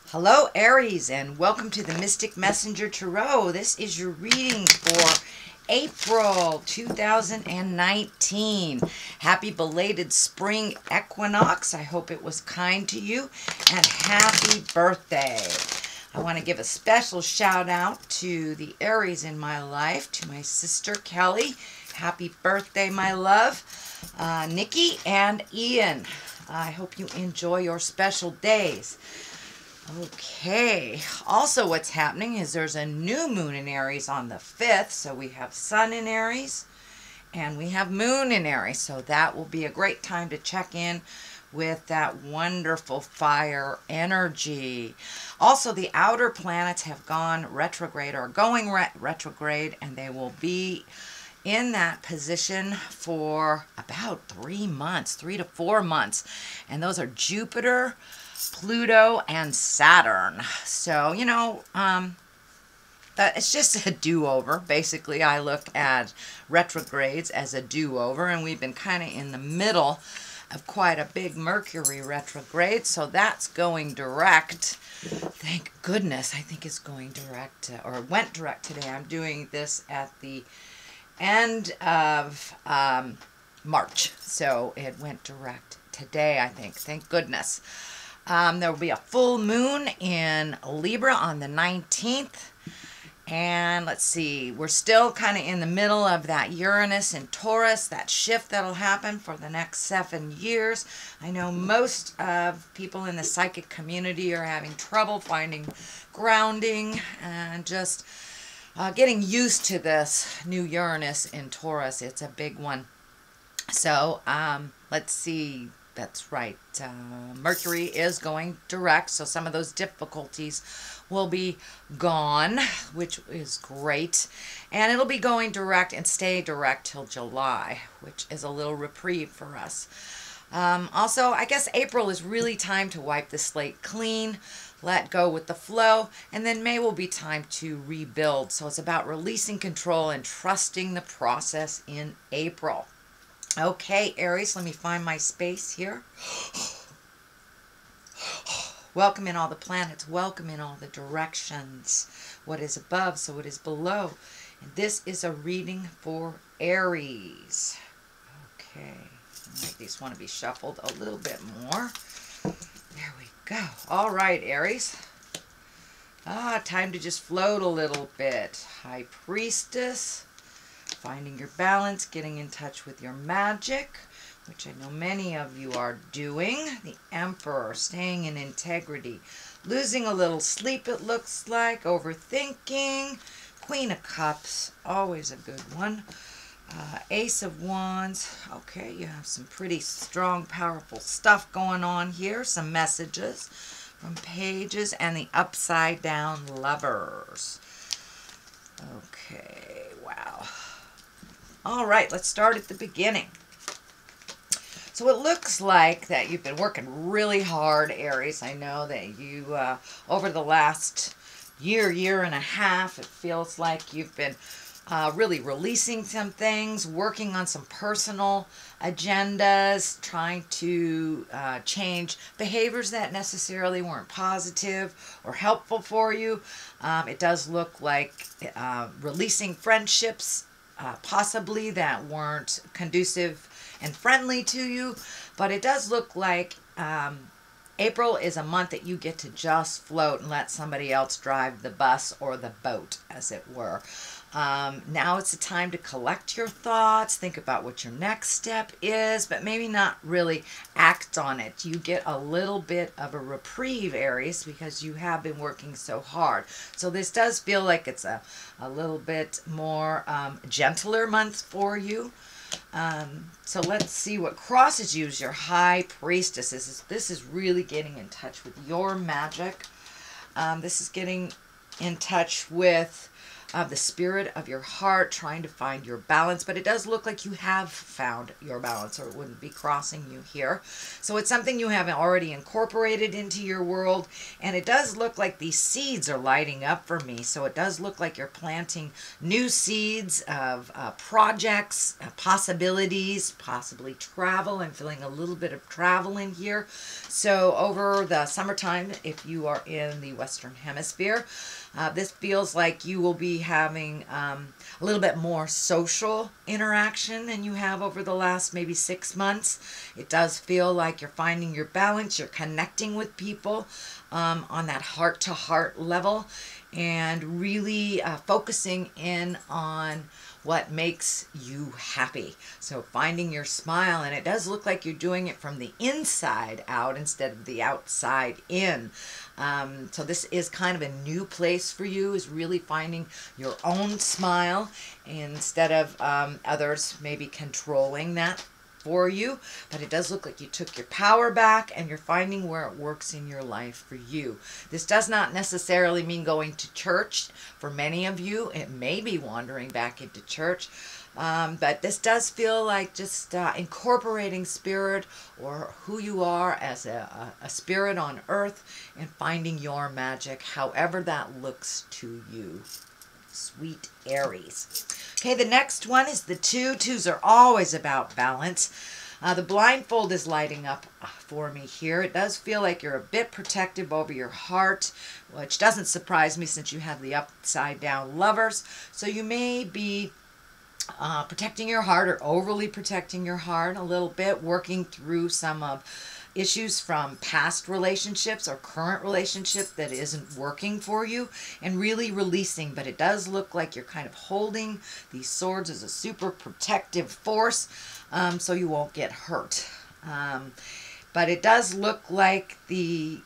Hello, Aries, and welcome to the Mystic Messenger Tarot. This is your reading for April 2019. Happy belated spring equinox. I hope it was kind to you, and happy birthday. I want to give a special shout out to the Aries in my life, to my sister Kelly. Happy birthday, my love. Nikki and Ian. I hope you enjoy your special days. Okay, also what's happening is there's a new moon in Aries on the 5th, so we have Sun in Aries and we have Moon in Aries, so that will be a great time to check in with that wonderful fire energy. Also, the outer planets have gone retrograde or going retrograde, and they will be in that position for about 3 months, 3 to 4 months, and those are Jupiter, Pluto, and Saturn. So, it's just a do-over. Basically, I look at retrogrades as a do-over, and we've been kind of in the middle of quite a big Mercury retrograde, so that's going direct. Thank goodness. I think it's going direct, or went direct today. I'm doing this at the end of March, so it went direct today, I think. Thank goodness. There will be a full moon in Libra on the 19th. And let's see, we're still kind of in the middle of that Uranus and Taurus, that shift that'll happen for the next 7 years. I know most of people in the psychic community are having trouble finding grounding and just getting used to this new Uranus in Taurus. It's a big one. So let's see. That's right. Mercury is going direct, so some of those difficulties will be gone, which is great. And it'll be going direct and stay direct till July, which is a little reprieve for us. Also, I guess April is really time to wipe the slate clean, let go with the flow, and then May will be time to rebuild. So it's about releasing control and trusting the process in April. Okay, Aries, let me find my space here. Welcome in all the planets. Welcome in all the directions. What is above, so it is below. And this is a reading for Aries. Okay. These want to be shuffled a little bit more. There we go. All right, Aries. Time to just float a little bit. High Priestess. Finding your balance, getting in touch with your magic, which I know many of you are doing. The Emperor, staying in integrity. Losing a little sleep, it looks like. Overthinking. Queen of Cups, always a good one. Ace of Wands. Okay, you have some pretty strong, powerful stuff going on here. Some messages from Pages and the Upside Down Lovers. Okay, wow. All right, let's start at the beginning. So it looks like that you've been working really hard, Aries. I know that you, over the last year and a half, it feels like you've been really releasing some things, working on some personal agendas, trying to change behaviors that necessarily weren't positive or helpful for you. It does look like releasing friendships possibly that weren't conducive and friendly to you, but it does look like April is a month that you get to just float and let somebody else drive the bus or the boat, as it were. Now it's a time to collect your thoughts, think about what your next step is, but maybe not really act on it. You get a little bit of a reprieve, Aries, because you have been working so hard. So this does feel like it's a little bit more gentler month for you. So let's see what crosses you as your High Priestess. This is really getting in touch with your magic. This is getting in touch with of the spirit of your heart, trying to find your balance, but it does look like you have found your balance, or it wouldn't be crossing you here. So it's something you have already incorporated into your world, and it does look like these seeds are lighting up for me. So it does look like you're planting new seeds of projects, possibilities, possibly travel. I'm feeling a little bit of travel in here. So over the summertime, if you are in the Western Hemisphere, this feels like you will be having a little bit more social interaction than you have over the last maybe 6 months. It does feel like you're finding your balance, you're connecting with people on that heart-to-heart level, and really focusing in on what makes you happy. So finding your smile, and it does look like you're doing it from the inside out instead of the outside in. So this is kind of a new place for you, is really finding your own smile instead of others maybe controlling that for you. But it does look like you took your power back and you're finding where it works in your life for you. This does not necessarily mean going to church. For many of you, it may be wandering back into church. But this does feel like just incorporating spirit, or who you are as a spirit on earth, and finding your magic, however that looks to you. Sweet Aries. Okay, the next one is the 2. 2s are always about balance. The blindfold is lighting up for me here. It does feel like you're a bit protective over your heart, which doesn't surprise me since you have the upside down Lovers. So you may be protecting your heart, or overly protecting your heart a little bit, working through some of issues from past relationships or current relationship that isn't working for you, and really releasing. But it does look like you're kind of holding these swords as a super protective force, so you won't get hurt. But it does look like the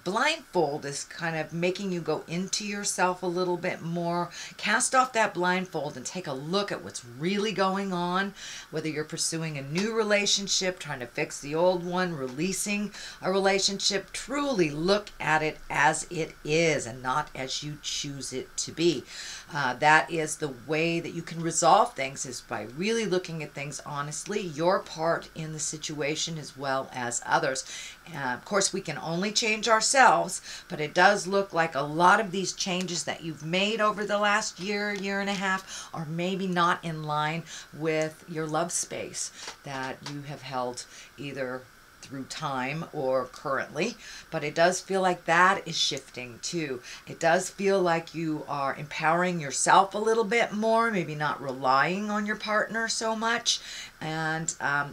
blindfold is kind of making you go into yourself a little bit more. Cast off that blindfold and take a look at what's really going on, whether you're pursuing a new relationship, trying to fix the old one, releasing a relationship. Truly look at it as it is and not as you choose it to be. That is the way that you can resolve things, is by really looking at things honestly, your part in the situation as well as others. Of course, we can only change ourselves, but it does look like a lot of these changes that you've made over the last year, year and a half, are maybe not in line with your love space that you have held either through time or currently. But it does feel like that is shifting too. It does feel like you are empowering yourself a little bit more, maybe not relying on your partner so much, and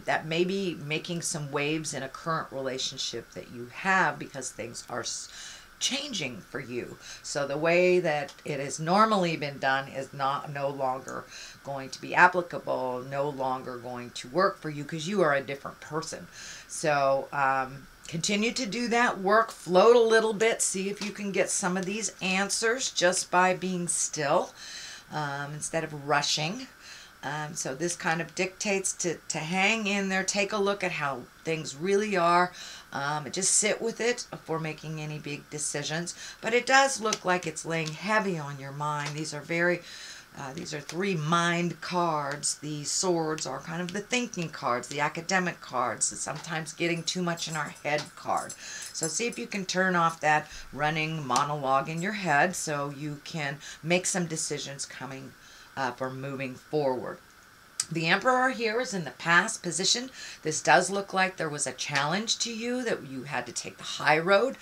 that may be making some waves in a current relationship that you have, because things are changing for you. So the way that it has normally been done is no longer going to be applicable, no longer going to work for you, because you are a different person. So continue to do that work, float a little bit, see if you can get some of these answers just by being still instead of rushing. So this kind of dictates to hang in there, take a look at how things really are, just sit with it before making any big decisions. But it does look like it's laying heavy on your mind. These are 3 mind cards. The swords are kind of the thinking cards, the academic cards, sometimes getting too much in our head card. So see if you can turn off that running monologue in your head so you can make some decisions coming up or moving forward. The Emperor here is in the past position. This does look like there was a challenge to you, that you had to take the high road.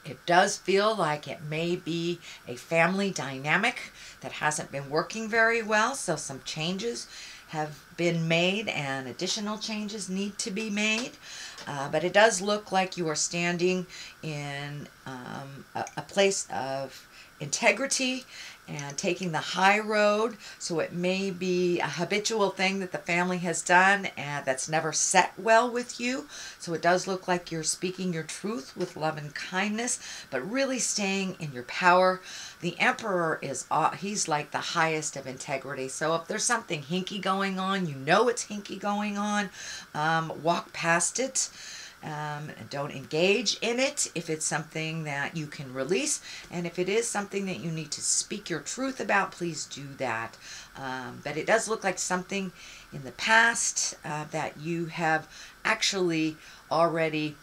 It does feel like it may be a family dynamic that hasn't been working very well. So some changes have been made and additional changes need to be made. But it does look like you are standing in a place of integrity and taking the high road. So it may be a habitual thing that the family has done and that's never set well with you. So it does look like you're speaking your truth with love and kindness, but really staying in your power. The Emperor is, he's like the highest of integrity. So if there's something hinky going on, you know it's hinky going on, walk past it. Don't engage in it if it's something that you can release. And if it is something that you need to speak your truth about, please do that. But it does look like something in the past that you have actually already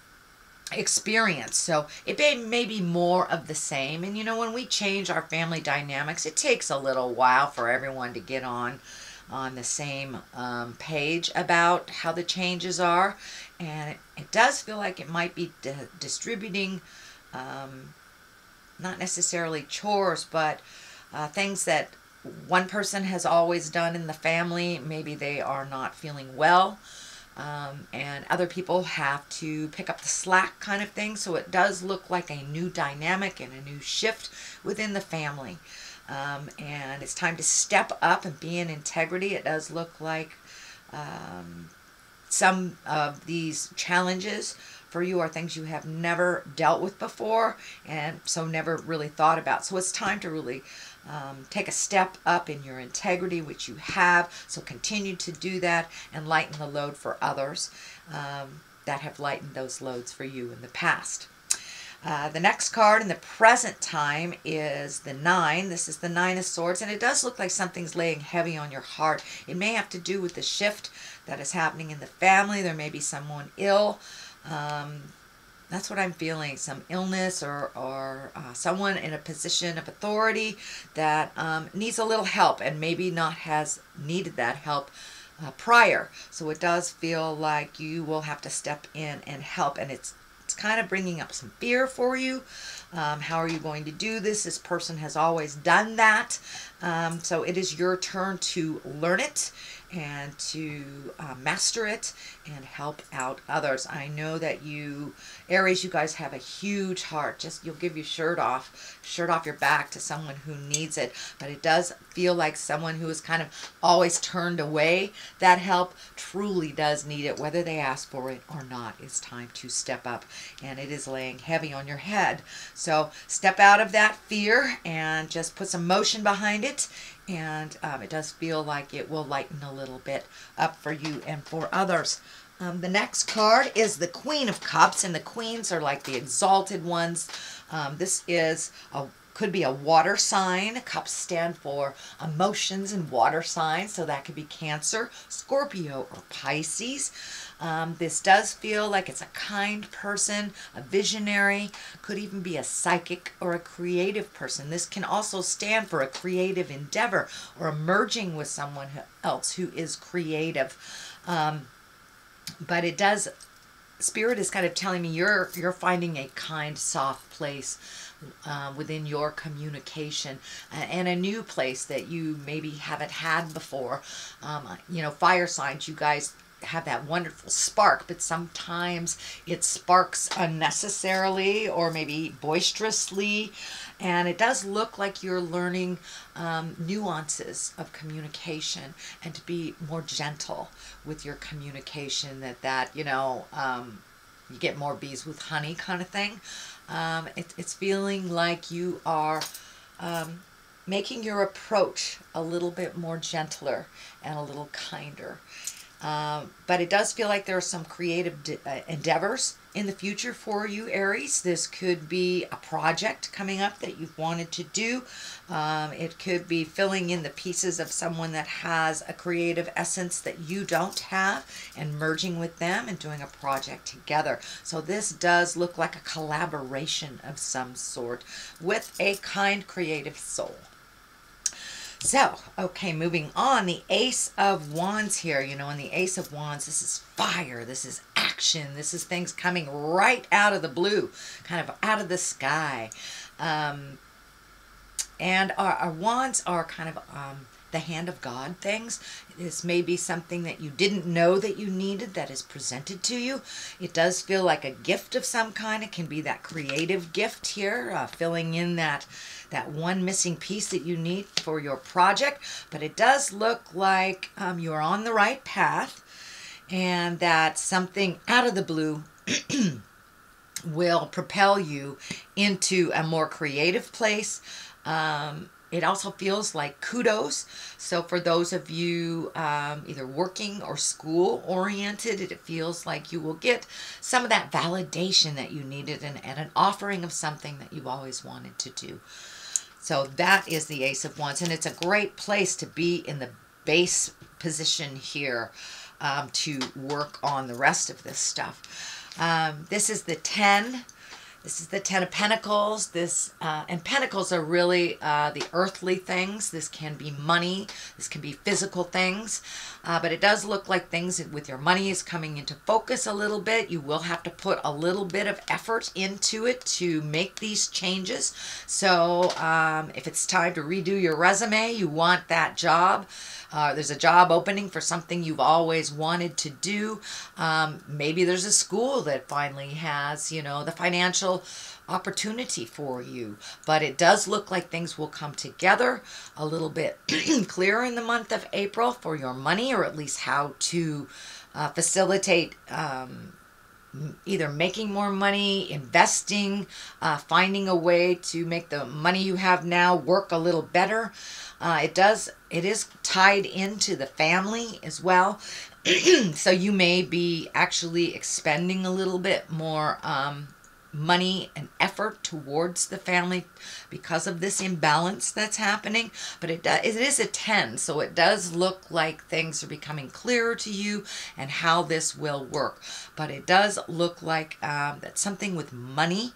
experience. So it may be more of the same. And you know, when we change our family dynamics, it takes a little while for everyone to get on the same page about how the changes are. And it does feel like it might be distributing not necessarily chores, but things that one person has always done in the family. Maybe they are not feeling well. And other people have to pick up the slack kind of thing. So it does look like a new dynamic and a new shift within the family. And it's time to step up and be in integrity. It does look like some of these challenges for you are things you have never dealt with before and so never really thought about. So it's time to really take a step up in your integrity, which you have. So continue to do that and lighten the load for others that have lightened those loads for you in the past. The next card in the present time is the 9. This is the 9 of Swords, and it does look like something's laying heavy on your heart. It may have to do with the shift that is happening in the family. There may be someone ill. That's what I'm feeling, some illness or someone in a position of authority that needs a little help and maybe not has needed that help prior. So it does feel like you will have to step in and help, and it's kind of bringing up some fear for you. How are you going to do this? This person has always done that. So it is your turn to learn it and to master it and help out others. I know that you, Aries, you guys have a huge heart. Just you'll give your shirt off your back to someone who needs it. But it does feel like someone who has kind of always turned away that help truly does need it, whether they ask for it or not. It's time to step up, and it is laying heavy on your head. So step out of that fear and just put some motion behind it. And it does feel like it will lighten a little bit up for you and for others. The next card is the Queen of Cups, and the queens are like the exalted ones. This is could be a water sign. Cups stand for emotions and water signs, so that could be Cancer, Scorpio, or Pisces. This does feel like it's a kind person, a visionary, could even be a psychic or a creative person. This can also stand for a creative endeavor or merging with someone else who is creative. But it does, Spirit is kind of telling me you're finding a kind, soft place within your communication, and a new place that you maybe haven't had before. You know, fire signs, you guys have that wonderful spark, but sometimes it sparks unnecessarily or maybe boisterously, and it does look like you're learning nuances of communication and to be more gentle with your communication, that you know, you get more bees with honey kind of thing. It's feeling like you are making your approach a little bit more gentler and a little kinder. But it does feel like there are some creative endeavors in the future for you, Aries. This could be a project coming up that you've wanted to do. It could be filling in the pieces of someone that has a creative essence that you don't have and merging with them and doing a project together. So this does look like a collaboration of some sort with a kind, creative soul. So, okay, moving on, the Ace of Wands here. You know, in the Ace of Wands, this is fire, this is action, this is things coming right out of the blue, kind of out of the sky. And our wands are kind of the hand of God things. This may be something that you didn't know that you needed that is presented to you. It does feel like a gift of some kind. It can be that creative gift here, filling in that one missing piece that you need for your project. But it does look like you're on the right path, and that something out of the blue will propel you into a more creative place. It also feels like kudos. So for those of you either working or school oriented, it feels like you will get some of that validation that you needed and an offering of something that you've always wanted to do. So that is the Ace of Wands, and it's a great place to be in the base position here to work on the rest of this stuff. This is the 10. This is the 10 of Pentacles. And Pentacles are really the earthly things. This can be money. This can be physical things. But it does look like things with your money is coming into focus a little bit. You will have to put a little bit of effort into it to make these changes. So if it's time to redo your resume, you want that job. There's a job opening for something you've always wanted to do. Maybe there's a school that finally has, the financial opportunity for you. But it does look like things will come together a little bit clearer in the month of April for your money, or at least how to facilitate either making more money, investing, finding a way to make the money you have now work a little better. It is tied into the family as well. So you may be actually expending a little bit more money and effort towards the family because of this imbalance that's happening. But it is a 10, so it does look like things are becoming clearer to you and how this will work. But it does look like that something with money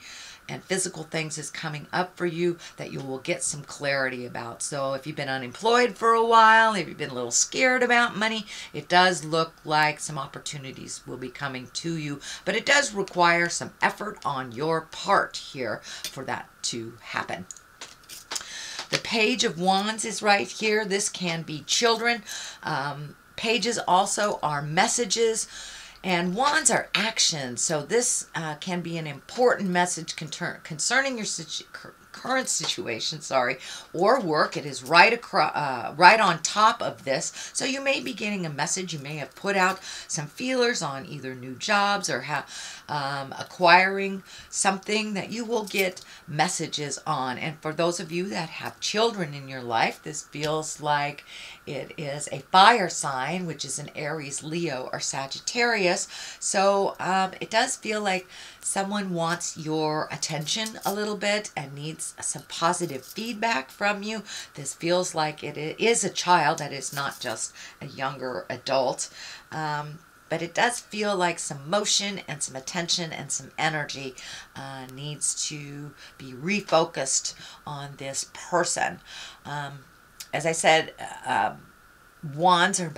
and physical things is coming up for you that you will get some clarity about. So if you've been unemployed for a while, if you've been a little scared about money, it does look like some opportunities will be coming to you. But it does require some effort on your part here for that to happen. The Page of Wands is right here. This can be children. Pages also are messages. And wands are action, so this can be an important message concerning your current situation, or work. It is right on top of this. So you may be getting a message. You may have put out some feelers on either new jobs or acquiring something that you will get messages on. And for those of you that have children in your life, this feels like it is a fire sign, which is an Aries, Leo, or Sagittarius. So it does feel like someone wants your attention a little bit and needs some positive feedback from you. This feels like it is a child, that is not just a younger adult. But it does feel like some motion and some attention and some energy needs to be refocused on this person. As I said, wands are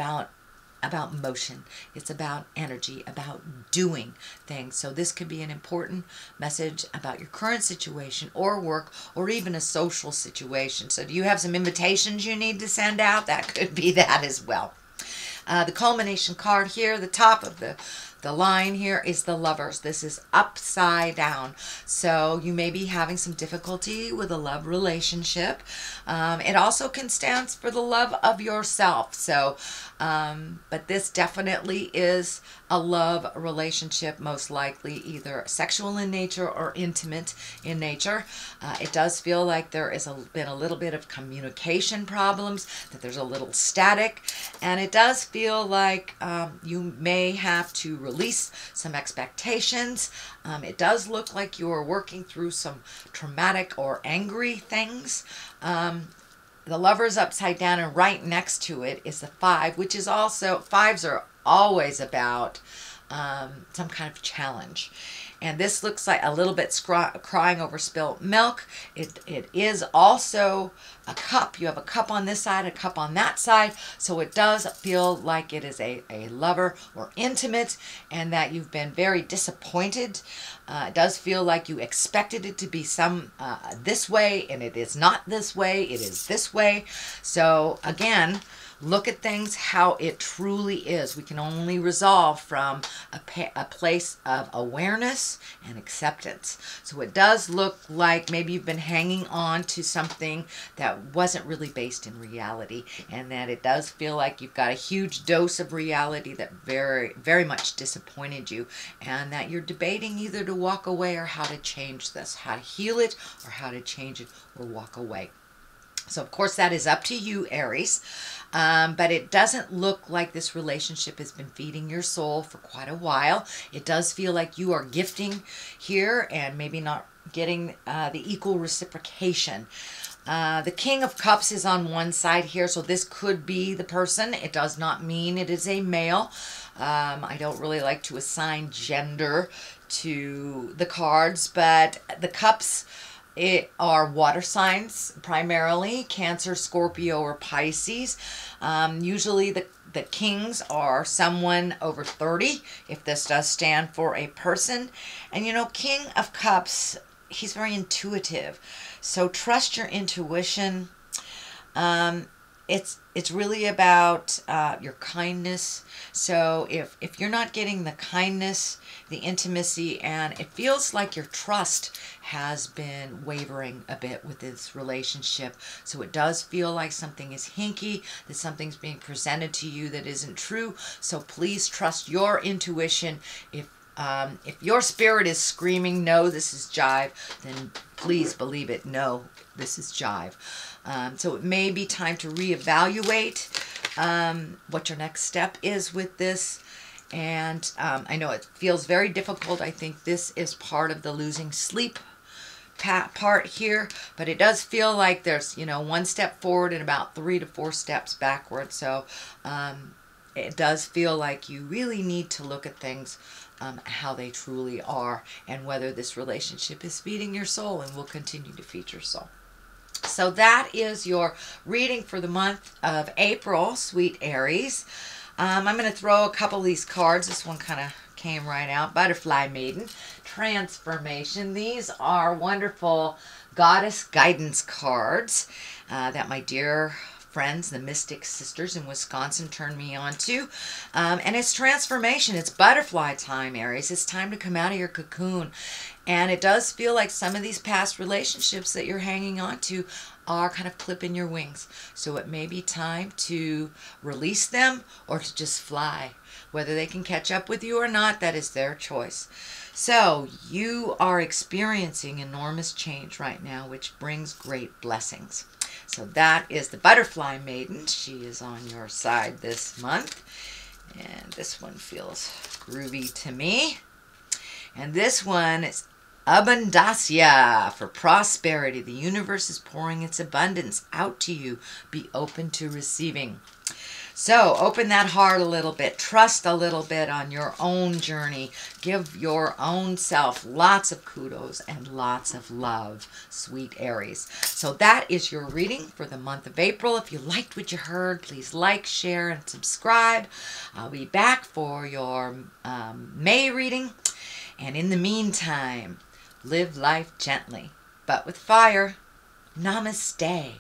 about motion. It's about energy, about doing things. So this could be an important message about your current situation or work or even a social situation. So do you have some invitations you need to send out? That could be that as well. The culmination card here, the top of the line here is the Lovers. This is upside down. So you may be having some difficulty with a love relationship. It also can stand for the love of yourself. So, but this definitely is a love relationship, most likely either sexual in nature or intimate in nature. It does feel like there is been a little bit of communication problems, that there's a little static, and it does feel like you may have to release some expectations. It does look like you're working through some traumatic or angry things. The Lovers upside down, and right next to it is the 5, which is also, 5s are always about some kind of challenge. And this looks like a little bit crying over spilt milk. It is also a cup. You have a cup on this side, a cup on that side. So it does feel like it is a lover or intimate, and that you've been very disappointed. It does feel like you expected it to be this way, and it is not this way. It is this way. So again, look at things how it truly is. We can only resolve from a place of awareness and acceptance. So it does look like maybe you've been hanging on to something that wasn't really based in reality, and that it does feel like you've got a huge dose of reality that very, very much disappointed you, and that you're debating either to walk away or how to change this, how to heal it or how to change it or walk away. So, of course, that is up to you, Aries. But it doesn't look like this relationship has been feeding your soul for quite a while. It does feel like you are gifting here and maybe not getting the equal reciprocation. The King of Cups is on one side here, so this could be the person. It does not mean it is a male. I don't really like to assign gender to the cards, but the cups are water signs, primarily Cancer, Scorpio, or Pisces. Usually the kings are someone over 30, if this does stand for a person. And you know, King of Cups, he's very intuitive. So trust your intuition. It's really about your kindness. So if you're not getting the kindness, the intimacy, and it feels like your trust has been wavering a bit with this relationship. So it does feel like something is hinky, that something's being presented to you that isn't true. So please trust your intuition. If your spirit is screaming, no, this is jive, then please believe it. No, this is jive. So it may be time to reevaluate what your next step is with this. And I know it feels very difficult. I think this is part of the losing sleep part here, but it does feel like there's, you know, one step forward and about 3 to 4 steps backward. So it does feel like you really need to look at things how they truly are, and whether this relationship is feeding your soul and will continue to feed your soul. So that is your reading for the month of April, sweet Aries. I'm going to throw a couple of these cards. This one kind of came right out. Butterfly Maiden, Transformation. These are wonderful goddess guidance cards that my dear friends, the Mystic Sisters in Wisconsin, turned me on to. And it's transformation. It's butterfly time, Aries. It's time to come out of your cocoon. And it does feel like some of these past relationships that you're hanging on to are kind of clipping your wings. So it may be time to release them or to just fly. Whether they can catch up with you or not, that is their choice. So you are experiencing enormous change right now, which brings great blessings. So that is the Butterfly Maiden. She is on your side this month. And this one feels groovy to me. And this one is Abundancia, for prosperity. The universe is pouring its abundance out to you. Be open to receiving. So open that heart a little bit. Trust a little bit on your own journey. Give your own self lots of kudos and lots of love, sweet Aries. So that is your reading for the month of April. If you liked what you heard, please like, share, and subscribe. I'll be back for your May reading. And in the meantime, live life gently, but with fire. Namaste.